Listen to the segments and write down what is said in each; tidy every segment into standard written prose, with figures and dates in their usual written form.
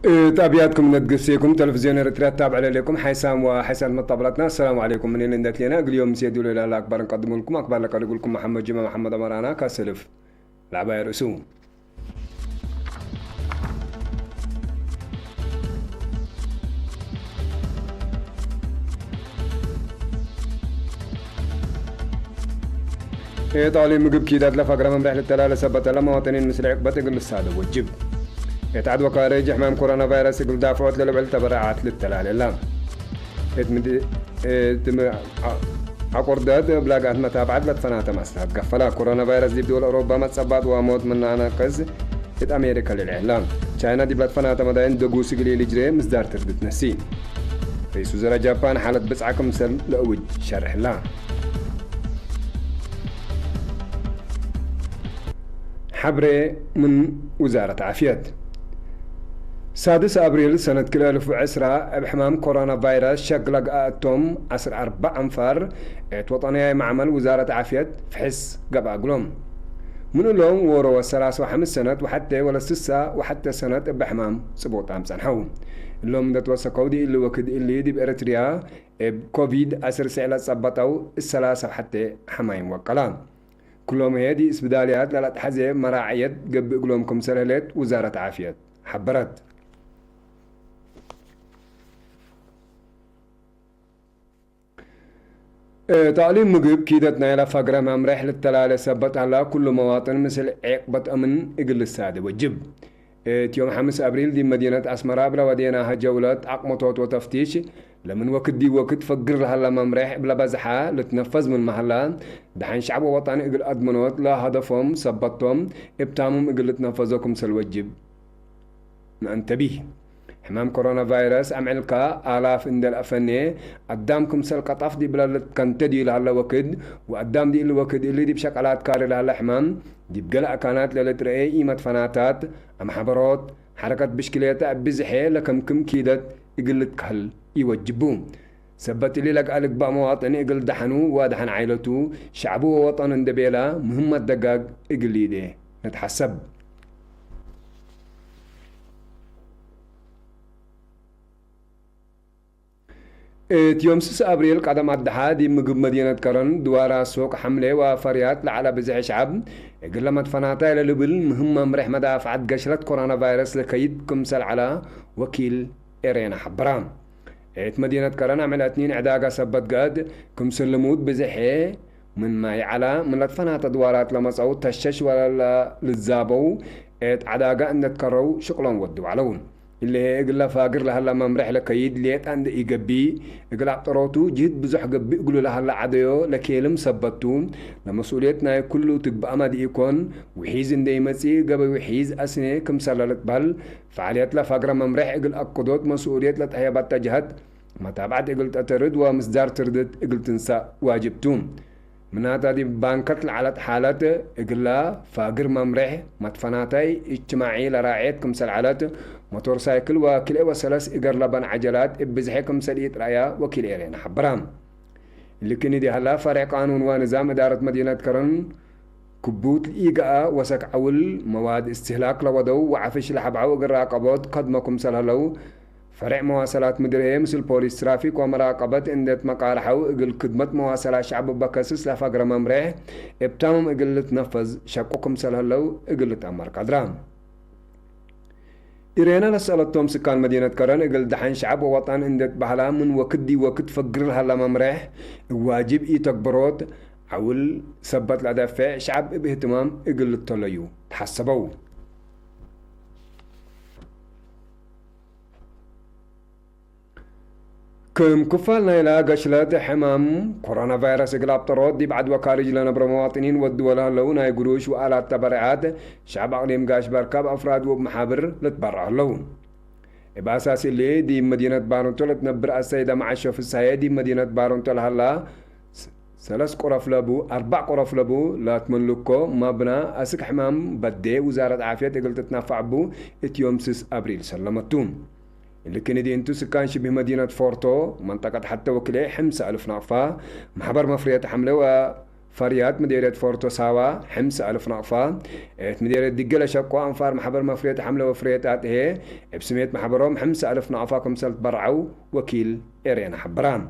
تابعاتكم ندقسيكم تلفزيون اريتريا تابع عليكم حيسام وحيسان مطبلتنا. السلام عليكم من اللي لنا اليوم سيدوا لنا الاكبر نقدم لكم اكبر لك اقول لكم محمد جمع محمد امرانا كاسلف العباية رسوم. طالب مجب كيدات لفقرة من رحلة التلالة سبت لما وطنين مثل عقبة يقول السادة وجب يتعد وكارج حمام كورونا فيروس يقول دافعات للبعل تبرعات للتلالة لا عقردات بلاقات متابعات لتفنات مسرات قفلا كورونا فيروس دي بدول أوروبا متصبات وموت من أنا قز أمريكا للإعلام تشاينا دي بلاد فنات مدين دقوس قليل جري مصدار تردت نسي رئيس وزراء جابان حالة بسعكم سل لأوج شرح الله. حبري من وزارة عافية 6 أبريل سنة 2010 بحمام كورونا فيروس شقلق أتوم 4 أنفار وطنية معمل وزارة عافية فحس قبع قلوم من اللون وروا 3 سنة وحتى ولا 6 وحتى سنة بحمام 7 سنحو اللهم ده توسقوا دي اللي وكد اللي دي بإريتريا بكوفيد 19 صبتوا 3 حتى حمايم وقلام كلهم هذه اسبداليات لا تحزي مراعية قب قلومكم سلالات وزارة عافية حبرت. تعليم مجيب كيدتنا إلى فقرة مام رحلة التلالة سبت على كل مواطن مثل عقبة أمن إقل السادة وجب يوم 5 أبريل دي مدينة أسمرا بلا وديناها جولات عقمطوط وتفتيش لمن وقت دي وقت فقر لها لما مريح بلا بزحة لتنفذ من محلان دحين شعب وطن إقل أدمنوت لا هدفهم سبتهم ابتامهم إقل تنفذوكم سلوجب ننتبه حمام كورونا فيروس أمعلكا آلاف إن الأفنية قدامكم سلقة طفدي بلا كنتدي لهلا وكد وقدام دي الوكد اللي دي بشكلات كاري لهلا حمام دي بقلع كانت للترئي إيمة فناتات أم حبرات حركة بشكلية بزحي لكم كم كيدت يقلت كهل يوجبون سبت لي لك ألك بقى مواطن يقل دحنو ودحن عائلته شعبه ووطن اندبيلا مهمة دقاق يقل يديه نتحسب. يوم 6 أبريل قدم الدحادي مجب مدينة كرن دوارا سوق حملة وفريات لعلى بزح شعب قل ما تفناتا للبل مهمة مرح مدافعة قشرة كورونا فيروس لكيد كمسل على وكيل إيرينا حبرام مدينة كرن عملت 2 إعداقة سبت قاد كمسل لمود بزحي من ماي على من لتفناتا دوارات لما صوت تشش ولا للزابو عداقة أن تكرروا شغلهم ودوا علون اللي هي إقلا فاقر لها لما مرح لكيد ليت عند إيقبي إقلا عطروتو جيد بزح قبي إقلو لها لعديو لكيلم سبتون لمسؤوليتنا كله تقبأ ما دي يكون وحيز اندي مسي قبي وحيز أسني كم سلالت بل فعاليات لا فاقر ممرح إقل أقودوت مسؤوليت لتحيبات تجهد متابعة إقل تترد ومصدار تردد إقل تنسى واجبتون من هذا دي بانكت على حالات إقلا فاقر ممرح مدفناتي اجتماعي لراعيت كم سلالات موتور سايكل وكل وسلس إجر لبن عجلات بزحكم سليت رأيا وكل إيرين حبرام اللي كني دي هلا فرع قانون ونظام إدارة مدينة كرن كبوت الإيقاء وسك عول مواد استهلاك لودو وعفش لحبعو قراقبات قدمكم سلهلو فرع مواصلات مديرية مثل بوليس ترافيك ومراقبة اندت مقارحو اقل خدمة مواصلات شعب بكسس لفقر ممرح ابتامم اقل تنفذ شقوكم سلهلو اقل تأمر قدرام إيرينا نسألتهم سكان مدينة كرن إقل دحين شعب ووطن اندت بحلا من وكدي وكد فقر هلا ممرح واجب تكبروت عول سبت الأدافع شعب باهتمام إقل الطليو تحسبوا كم كفالنا إلى قشلة حمام كورونا فيروس إقلاب طرود دي بعد وكارج لنا برمواطنين والدولة لون هاي قروش وآلات تبرعات شعب أقليم قاش بركاب أفراد وبمحابر لتبرع لون بأساس اللي دي مدينة بارونتو لتنبر السيدة مع الشوف السيدة دي مدينة بارونتو هلا 3 قرف لبو 4 قرف لبو لا تملكو مبنى أسك حمام بدي وزارة عافية إقل تتنافع بو يوم 6 أبريل سلمتون اللي كان دي انتو سكان شبه مدينة فورتو منطقة حتى وكلي 5000 نقفة محبر مفرية حملة فريات مديرية فورتو ساوا حمس ألف نقفة مديرية دقلة شقوا أنفار محبر مفرية حملة وفريتات هي بسميت محبرهم حمس ألف نقفة كمسلت برعو وكيل إيرينا حبران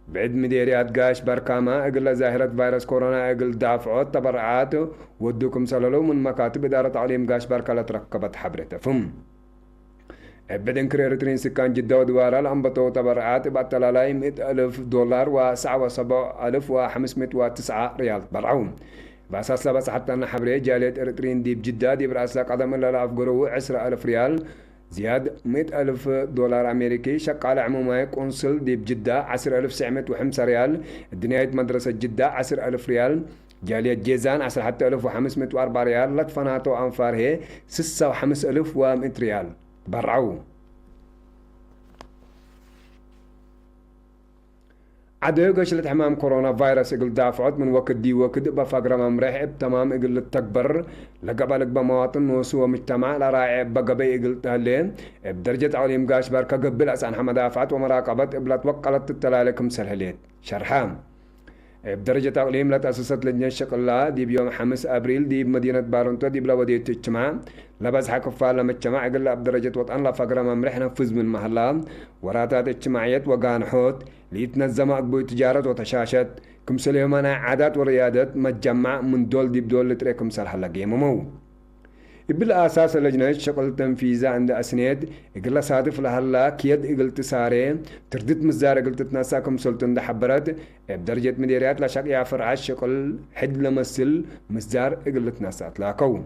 بعد مديريات قاش بركاما اقل ظاهرة فيروس كورونا اقل دافعات تبرعات ودوكم سللو من مكاتب إدارة تعليم قاش بركة تركبت حبرته فم بدن كريرترين سكان جدة ودوارا الأنبطو تبرعات باتلالاي 100,000 دولار وسعة وسبع ألف وخمسمائة وتسعة ريال برعون بأساس لبس حتى أن حبري جالية إرترين دي بجدة دي برأسها قدم الله أفقروا 10,000 ريال زياد 100,000 دولار أمريكي شق على عمومي قنصل دي بجدة 10,905 ريال الدنيا مدرسة جدة 10,000 ريال جالية جيزان 10 حتى 1,504 ريال لطفناتو أنفار هي 6,500 ريال برعو عدو قشلت حمام كورونا فيروس يقول دافعت من وقت دي وقت بفقر ممرح تمام يقول تكبر لقبلك بمواطن وسوى مجتمع لراعي بقبي يقول تهلين بدرجة عليم قاش باركا قبل أسان حمد دافعت ومراقبة إبلات وقلت التلالكم سلهليت شرحام بدرجة تعليم لا تأسست لجنة الشقلاء دي بيوم 5 أبريل دي بمدينة بارونتو دي بلا ودية اجتماع لبس حكفار لما اجتماع قل بدرجة وطن لا فقرة ممرح نفذ من محلا وراتات اجتماعيات وقان حوت ليتنظم أقبو تجارة وتشاشت كمسل يومنا عادات وريادات متجمع من دول دي بدول لتري كمسل حلقية ممو بالأساس اللجنة شغل تنفيذة عند أسنيد إقل صادف لهلا كيد إقل تساري تردد مزار إقل تتناساكم سلطن ده حبرت بدرجة مديريات لا شك يعفر عاش شغل حد لمسل مزار إقل تناسات لاكو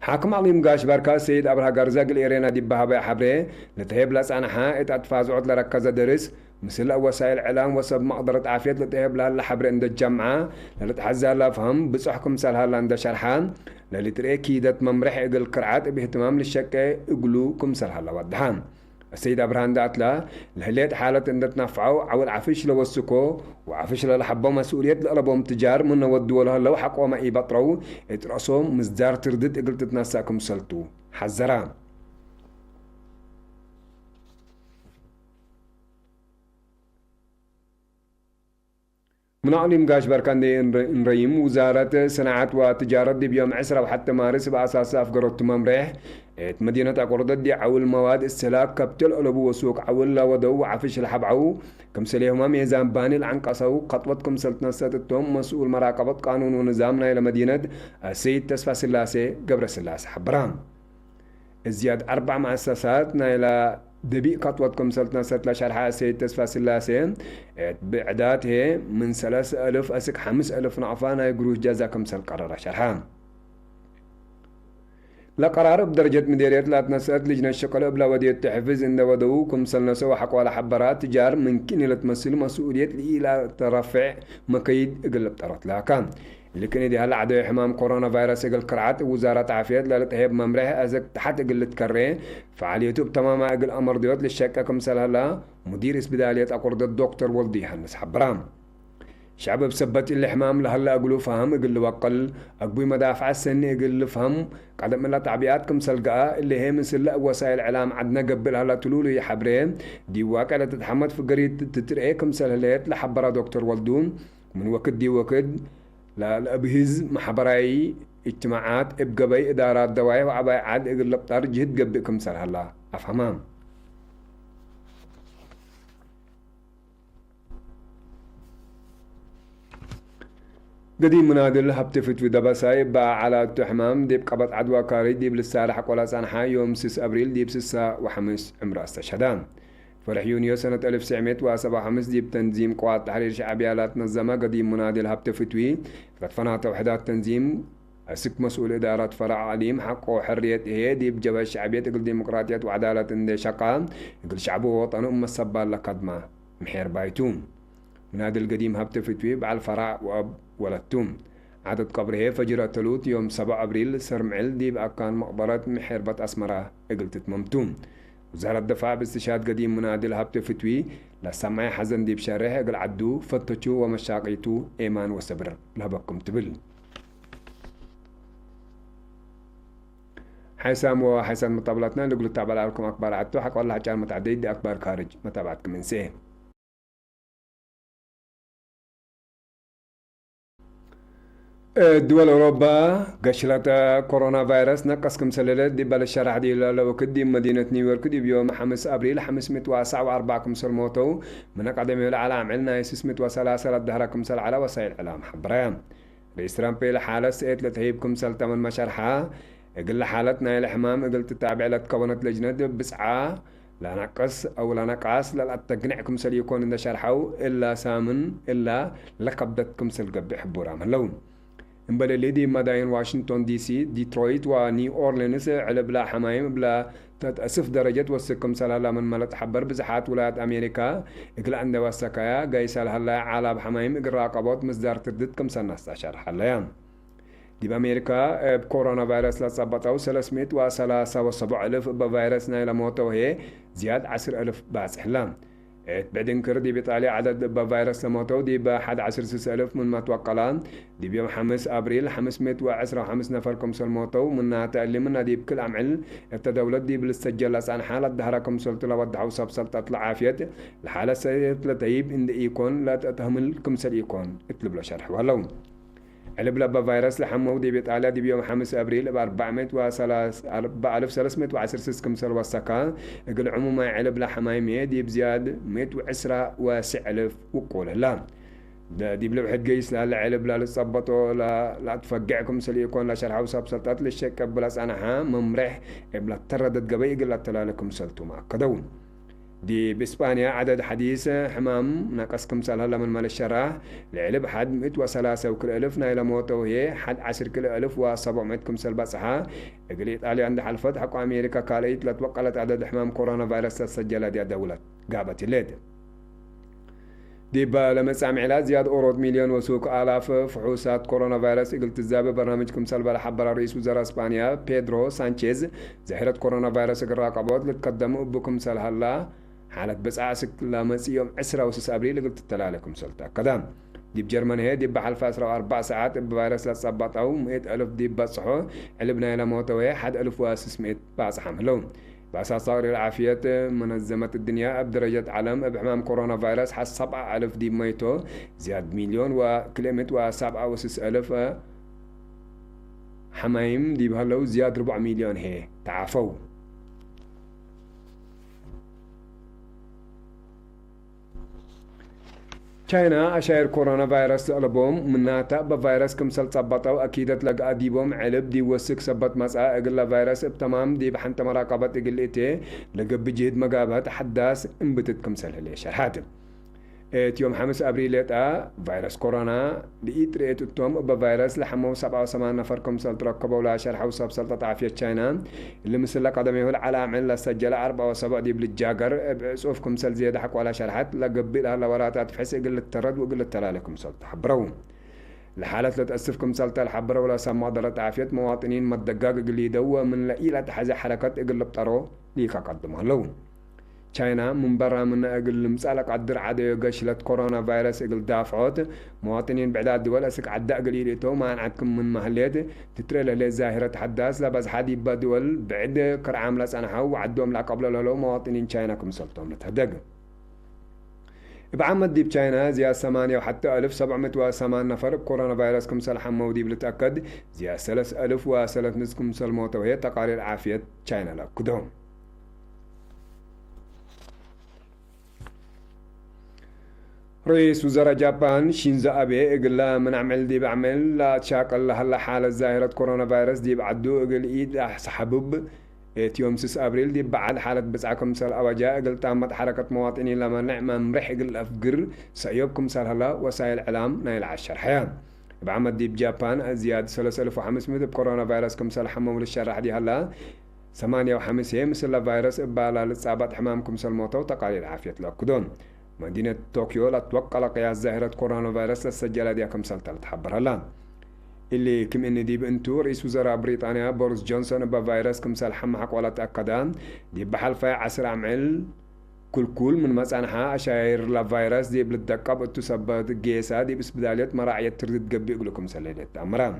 حاكم عليم قاش باركا سيد أبرها قرزاق الإيرينا دي بها حبري لتهيب لاس أنحا اتفازعود لركز درس مثل وسائل إعلام وسب مقدرة عافية لتهيب لها لحبر عند الجامعة لتحزر لها فهم بصحكم سالها عند شرحان للتري كيدت ممرح إقل قرعات باهتمام للشكة إقلو كمسل هلا ودهان السيد أبرهان داتلا لهليت حالة إن تنفعوا عول عفش لوسكو وعفش لحبوا مسؤولية لقلبهم تجار من ودوا لها لو حقوا ما يبطروا اترأسهم مزدار تردد إقل تتناساكم سلتو حزران من علم قاش بركان دي نريم وزارة صناعة وتجارة دي بيوم 10 وحتى مارس بأساس أفقرت ممرح مدينة أقردت دي عول مواد استهلاك كبتل ألبو وسوق عول لا ودو وعفش الحبعو كم سليهما ميزان باني العنقصو خطوتكم سلطنة ستتهم مسؤول مراقبة قانون ونظامنا إلى مدينة السيد تسفى سلاسي قبر سلاسي حبران زياد 4 مؤسسات إلى دبي خطوتكم سلطنة ستلا شرحة سيد تسفى سلاسي بعدات هي من 3,000 أسك 5,000 نعفانا يقروش جازاكم سل قرار شرحان لا قرار بدرجة مديرية لا تنسأت لجنة الشقل بلا ودية تحفز إن ودوكم سلنا سوا حق ولا حبرات تجار ممكن إلى تمثل مسؤولية إلى ترفع مكيد قلب طرت لكن لكن دي هلا عدو حمام كورونا فيروس يقل قرعات وزارة عافية لا تهيب ممرح أزك تحت قلة كرة فعاليته بتماما أقل أمر ديوت للشكة كمسل هلا مدير اسبدالية أقرد الدكتور ولدي هنس حبرام شعب بسبت اللي حمام لهلا أقولوا فهم يقول وقل أقبي مدافع السن يقول فهم قاعد من لا تعبياتكم سلقاء اللي هي مثل وسائل إعلام عدنا قبل هلا تلولي يا حبرين دي واقع تتحمد في قرية تترقيكم سلهلات لحبرا دكتور ولدون من وقت دي وقت لا الأبهز محبراي اجتماعات ابقبي إدارات دواعي وعباي عاد يقول لبطار جهد قبكم سلهلا أفهمام قديم منادل هبتفت في دبساي با على التحمام ديب قبط عدوى كاري ديب للسالح ولا سانحا يوم 6 أبريل ديب 6 عمر استشهدان فرح يونيو سنة 1957 ديب تنظيم قوات تحرير شعبية لا تنظمها قديم منادل هبتفتوي فتفنات وحدات تنظيم أسك مسؤول إدارة فرع عليم حق وحرية هي ديب جبهة الشعبية تقول ديمقراطية وعدالة اندي شقا يقول شعبه وطنه أم الصبال لقدمة محير بايتوم منادل القديم هبتفتوي بعد الفرع وأب ولدتم عدد قبره فجر تلوت يوم 7 أبريل سرمعل ديب أكان مقبرة محربة أسمرة إقلت تممتوم وزارة الدفاع باستشهاد قديم منادل هبت فتوي لسماع حزن ديب شارح إقل عدو فتشو ومشاقيتو إيمان وصبر لهبكم تبل حيسام وحيسان مطابلتنا اللي قلت تعبال لكم أكبر عدتو حق والله حجار متعدد دي أكبر خارج متابعتكم من سيه دول أوروبا قشلت كورونا فيروس نقص كم سلالات دي بل الشرح دي لو كدي مدينة نيويورك دي بيوم 5 أبريل 579 كم سل موتو من أقدم العالم عملنا يسمت وسلاسل الدهرة كم سل على وسائل الإعلام حبرام رئيس ترامب لحالة سئت لتهيب كم سل تمن مشارحة قل حالتنا الحمام قلت تتابع لتكونت لجنة بسعة لا نقص أو لا نقص لا تقنع كم سل يكون إن شرحه إلا سامن إلا لقبدت كم سل قبل حبورام اللون امبلا دي مداين واشنطن دي سي ديترويت ونيو اورلينز على بلا حمايم بلا تتأسف درجات وسكم سلالا من ملت حبر بزحات ولايات أمريكا إقل عند وسكايا قايسال هلا على بحمايم إقل راقبات مصدر تردد كم سنة استشار حليان دي بأمريكا بكورونا فيروس لا صبتو 373 ألف بفيروس نايلا موتو هي زياد 10,000 باس حلان بعدين كردي بإيطاليا عدد بفيروس لموتو دي بحد 10,000 من ما توقلان دي بيوم 5 أبريل 515 نفر كمسل موتو منها تألمنا دي بكل عمل التدولت دي بالسجل لسان حالة دهرة كمسل تلوضحو سبسلطة العافية الحالة سيتلتيب إن إيكون لا تتهمل كمسل إيكون اطلب له شرح ولو علبلا بفيروس لحمو دي بإيطاليا دي بيوم 5 أبريل ب 4,310 كمسل وسكان يقول عموما علبلا حمايمية دي بزياد 119 وقول لا دي بلا بحد قيس لا علب لا لصبطو لا تفقعكم سلي يكون لا شرح وصاب سلطات للشك بلاس أنا ها ممرح بلا تردد قبي قل تلالكم سلتو ما كدون دي بإسبانيا عدد حديث حمام ناقصكم سال هلا من مال الشراح لعلب حد 103 وكل ألف نايل موتو هي حد 10 كل ألف و700 كمسل بصحة قال إيطاليا عند حلفت حق أمريكا قالت لا توقلت عدد حمام كورونا فيروس تسجل دي دولة قابت الليد دي لما سامع لا زياد أورود مليون وسوق آلاف فحوصات كورونا فيروس قلت الزاب برنامجكم سلبا لحبر رئيس وزراء إسبانيا بيدرو سانشيز زهرة كورونا فيروس الراقبات لتقدموا بكم سال هلا حالة بس عاسك لمس يوم 10 أبريل قلت التلالكم سلطة كدام دي بجرمانيا دي بحلفة 4 ساعات بفيروس لا تصبط أو 100,000 دي بصحو علبنا إلى موتوية 1,600 باصحة ملون بأساس صار العافية منظمة الدنيا بدرجة علم بحمام كورونا فيروس حس 7,000 دي ميتو زياد مليون وكلمة و67,000 حمايم دي بهلو زياد 4 مليون هي تعافوا تشاينا أشاير كورونا فيروس ألبوم مناتا بفيروس كمسل صبطوا أكيدت لقى ديبوم علب دي وسك سبت مساء أقل فيروس بتمام دي بحنت مراقبة أقل إتي لقى بجهد مقابات حداث انبتت كمسل هلي شرحاتم يوم 5 أبريل فيروس كورونا لقيت رئيت التوم بفيروس لحمو 87 نفر كمسل تركبوا لا شرح وصاب سلطة عافية تشاينا اللي مثل قدمه العلام عن لسجل 74 دي بالجاجر بصوف كمسل زيادة حكوا على شرحات لقبل هلا وراتات فحس قل الترد وقل التلالة كمسل تحبروا الحالة تتأسف كمسل تحبروا ولا سمع ضرت عافية مواطنين ما الدقاق قل يدوا من لقيلة تحزي حركات قل بطرو ليك قدمها لون تشاينا من برا من أقل مسألة قدر عادي قشلة كورونا فيروس أقل دافعات مواطنين بعد الدول أسك عدا قليلتو ما عندكم من محلات تترى له ظاهرة حداث لا بس حد يبقى دول بعد كرعام لسنة وعدهم لا قبل له مواطنين تشاينا كم سلطهم لتهدق بعمد دي بتشاينا زيادة 8 وحتى 1,708 نفر كورونا فيروس كم سل حمو دي بلتأكد زيادة 3,003 كم سل موت وهي تقارير عافية تشاينا لا كدهم رئيس وزراء جابان شينزو أبي قال من عمل دي بعمل لا تشاكل هلا حالة ظاهرة كورونا فيروس دي بعدو قال إيد حبوب يوم 6 أبريل دي بعد حالة بسعكم سال أوجاء قال تامت حركة مواطنين لما نعمة مرح قال أفقر سأيوبكم سال هلا وسائل إعلام نايل عشر حيان بعمل دي بجابان زيادة 3,500 بكورونا فيروس كم سال حمام للشرح دي هلا 58 مثل فيروس إبالا للصعبات حمامكم سال موتا وتقاليد عافية لكدون مدينة طوكيو لا توقع قياس ظاهرة كورونا فيروس للسجلة دي كم سلطة تحبر هلا اللي كم إن دي بنتو رئيس وزراء بريطانيا بوريس جونسون بفيروس كم سال حم حق ولا تأكدان دي بحلفة 10 عمل كل من مسانها أشاير لفيروس دي بلدقة بتسبب جيسا دي بس بدالية مراعية تردد قبي يقولكم سلالات أمران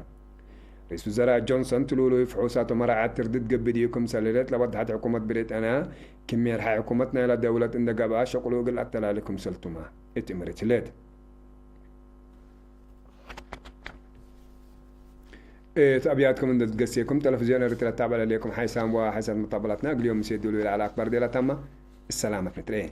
رئيس وزراء جونسون تلولو فحوصات ومراعاة تردد قبي ديكم سلالات لوضحت حكومة بريطانيا كمية رح حكومتنا إلى دولة اندقابها شغلوا قل أتلا لكم سلطما اتمرت ليد أبياتكم إن تقسيكم تلفزيون رتلا تابع عليكم حيسام وحسن مطابلاتنا اليوم سيدوا على أكبر ديلا تامة السلامة مترين